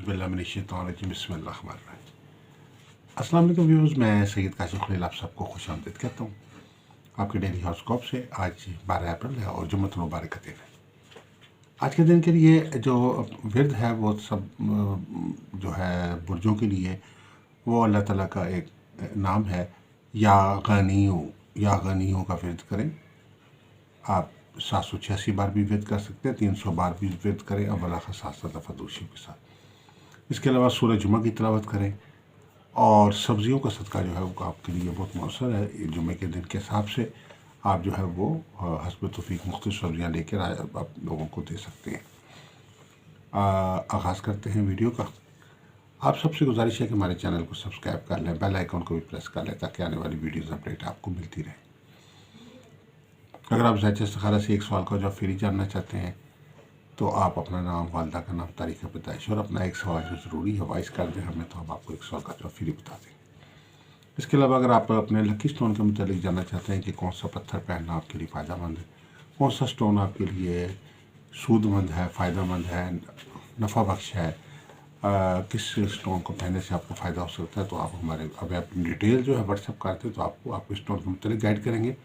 औज़ुबिल्लाहिमिनश्शैतानिर्रजीम बिस्मिल्लाहिर्रहमानिर्रहीम। अस्सलाम वालेकुम व्यूअर्स, मैं सैयद काशिफ खलील आप सबको खुशामदीद कहता हूँ आपके डेली हॉरोस्कोप से। आज 12 अप्रैल है और जुम्मतुल मुबारक का दिन है। आज के दिन के लिए जो विर्द है वो सब जो है बुर्जों के लिए वो अल्लाह ताला का एक नाम है या गनियों का विर्द करें। आप 786 बार भी विर्द कर सकते हैं, 300 बार भी विर्द करें अव्वल आखिर 7 दफ़ा दूसरी के साथ। इसके अलावा सूरह जुमा की तिलावत करें और सब्जियों का सदका जो है वो आपके लिए बहुत मौसर है। जुमे के दिन के हिसाब से आप जो है वो हस्ब तौफीक मुख्तलिफ सब्जियाँ लेकर आप लोगों को दे सकते हैं। आगाज़ करते हैं वीडियो का। आप सबसे गुजारिश है कि हमारे चैनल को सब्सक्राइब कर लें, बेल आइकन को भी प्रेस कर लें ताकि आने वाली वीडियोज़ अपडेट आपको मिलती रहे। अगर आप ज़ायचा इस्तिखारा से एक सवाल का जवाब फ्री जानना चाहते हैं तो आप अपना नाम, वालदा का नाम, तारीख़ पैदाइश और अपना एक सवाल जो ज़रूरी है वॉइस कर दें हमें, तो हम आपको एक सवाल का जवाब फ्री बता दें। इसके अलावा अगर आप अपने लकी स्टोन के मुतालिक जानना चाहते हैं कि कौन सा पत्थर पहनना आपके लिए फ़ायदेमंद है, कौन सा स्टोन आपके लिए सूदमंद है, फ़ायदेमंद है, नफ़ा बख्श है, किस स्टोन को पहनने से आपको फ़ायदा हो सकता है, तो आप हमारे अब अपनी डिटेल जो है व्हाट्सअप करते हैं तो आपको स्टोन के मुतालिक गाइड करेंगे।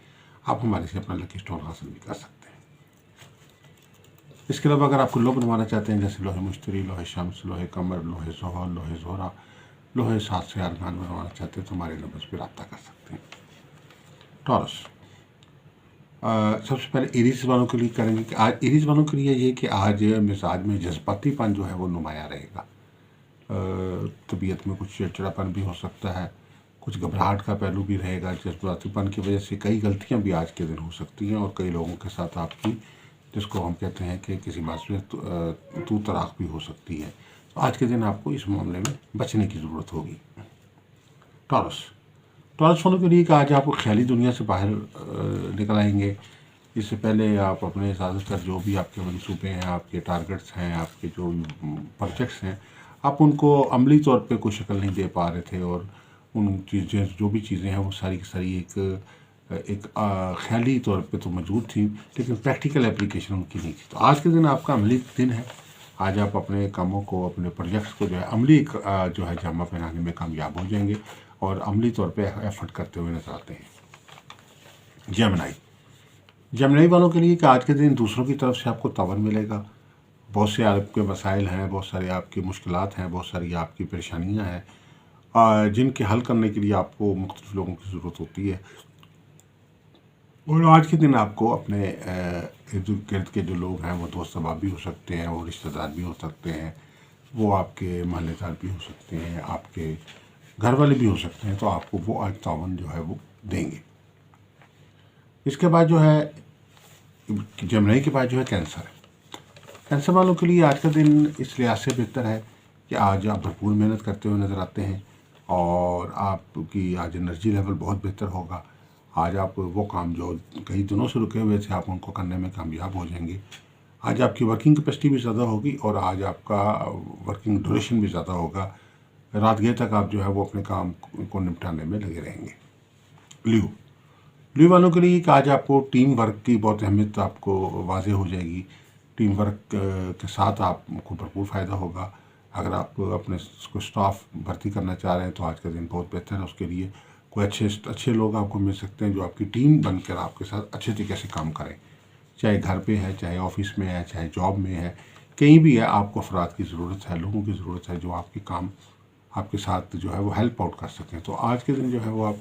आप हमारे से अपना लकी स्टोन हासिल भी कर सकते हैं। इसके अलावा अगर आपको लोह बनवाना चाहते हैं जैसे लोहे मुश्तरी, लोहे शम्स, लोहे कमर, लोहे ज़ोहर, लोहे ज़ोहरा, लोहे 7 से अरमान बनवाना चाहते हैं तो हमारे नंबर पर रब्ता कर सकते हैं। टॉरस, सबसे पहले एरीज वालों के लिए करेंगे कि आज एरीज वालों के लिए ये कि आज मिजाज में जज्बातीपन जो है वो नुमाया रहेगा। तबीयत में कुछ चिड़चिड़ापन भी हो सकता है, कुछ घबराहट का पहलू भी रहेगा। जज्बातीपन की वजह से कई गलतियां भी आज के दिन हो सकती हैं और कई लोगों के साथ आपकी, जिसको हम कहते हैं कि किसी बात से तू तराक भी हो सकती है। तो आज के दिन आपको इस मामले में बचने की ज़रूरत होगी। टॉरस वालों के लिए कि आज आप ख्याली दुनिया से बाहर निकल आएंगे। इससे पहले आप अपने ज़्यादातर जो भी आपके मंसूबे हैं, आपके टारगेट्स हैं, आपके जो प्रोजेक्ट्स हैं, आप उनको अमली तौर पे कोई शक्ल नहीं दे पा रहे थे और उन चीज़ें जो भी चीज़ें हैं वो सारी की सारी एक ख्याली तौर पे तो मौजूद थी लेकिन प्रैक्टिकल एप्लीकेशन उनकी नहीं थी। तो आज के दिन आपका अमली दिन है। आज आप अपने कामों को, अपने प्रोजेक्ट्स को जो है अमली जो है जामा पहनाने में कामयाब हो जाएंगे और अमली तौर पे एफर्ट करते हुए नजर आते हैं। जेमिनी वालों के लिए कि आज के दिन दूसरों की तरफ से आपको तावन मिलेगा। बहुत से आपके मसाइल हैं, बहुत सारी आपकी मुश्किलात हैं, बहुत सारी आपकी परेशानियां हैं जिनके हल करने के लिए आपको मुख्तलिफ लोगों की ज़रूरत होती है। और आज के दिन आपको अपने इर्द गिर्द के जो लोग हैं वो दोस्त अहबाब भी हो सकते हैं, वो रिश्तेदार भी हो सकते हैं, वो आपके महल्लेदार भी हो सकते हैं, आपके घर वाले भी हो सकते हैं, तो आपको वो आज तावन जो है वो देंगे। इसके बाद जो है जेमिनी के बाद जो है कैंसर वालों के लिए आज का दिन इस लिहाज से बेहतर है कि आज आप भरपूर मेहनत करते हुए नज़र आते हैं और आपकी आज एनर्जी लेवल बहुत बेहतर होगा। आज आप वो काम जो कई दिनों से रुके हुए थे आप उनको करने में कामयाब हो जाएंगे। आज आपकी वर्किंग कैपेसिटी भी ज़्यादा होगी और आज आपका वर्किंग ड्यूरेशन भी ज़्यादा होगा। रात गए तक आप जो है वो अपने काम को निपटाने में लगे रहेंगे। ल्यू वालों के लिए कि आज आपको टीम वर्क की बहुत अहमियत आपको वाज़ेह हो जाएगी। टीम वर्क के साथ आपको भरपूर फ़ायदा होगा। अगर आप अपने को स्टाफ भर्ती करना चाह रहे हैं तो आज का दिन बहुत बेहतर है। उसके लिए कोई अच्छे लोग आपको मिल सकते हैं जो आपकी टीम बनकर आपके साथ अच्छे तरीके से काम करें, चाहे घर पे है, चाहे ऑफिस में है, चाहे जॉब में है, कहीं भी है। आपको अफराद की ज़रूरत है, लोगों की ज़रूरत है जो आपके काम आपके साथ जो है वो हेल्प आउट कर सकें। तो आज के दिन जो है वो आप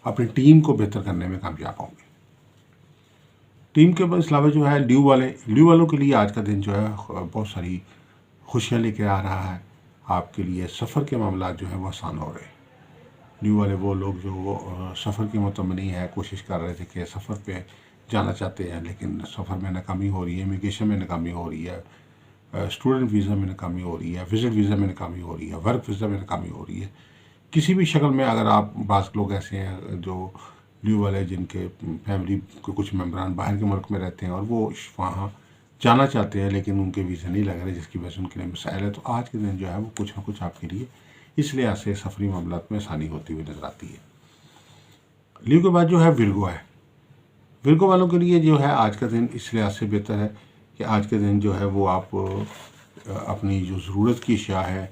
अपनी टीम को बेहतर करने में कामयाब होंगे। टीम के अलावा जो है ल्यू वालों के लिए आज का दिन जो है बहुत सारी खुशियाँ लेके आ रहा है। आपके लिए सफ़र के मामला जो है वो आसान हो रहे हैं। ल्यू वाले वो लोग जो सफ़र की मुतमनी है, कोशिश कर रहे थे कि सफ़र पे जाना चाहते हैं लेकिन सफ़र में नाकामी हो रही है, इमिग्रेशन में नाकामी हो रही है, स्टूडेंट वीज़ा में नाकामी हो रही है, विज़िट वीज़ा में नाकामी हो रही है, वर्क वीज़ा में नाकामी हो रही है। किसी भी शक्ल में अगर आप बाज़ लोग ऐसे हैं जो ल्यू वाले जिनके फैमिली के कुछ मेम्बरान बाहर के मुल्क में रहते हैं और वो वहाँ जाना चाहते हैं लेकिन उनके वीज़ा नहीं लग रहे जिसकी वजह से उनके लिए मसाइल है, तो आज के दिन जो है वो कुछ ना कुछ आपके लिए इस लिहाज से सफरी मामलात में आसानी होती हुई नजर आती है। ल्यू के बाद जो है विर्गो वालों के लिए जो है आज का दिन इस लिहाज से बेहतर है कि आज के दिन जो है वो आप अपनी जो ज़रूरत की अशिया है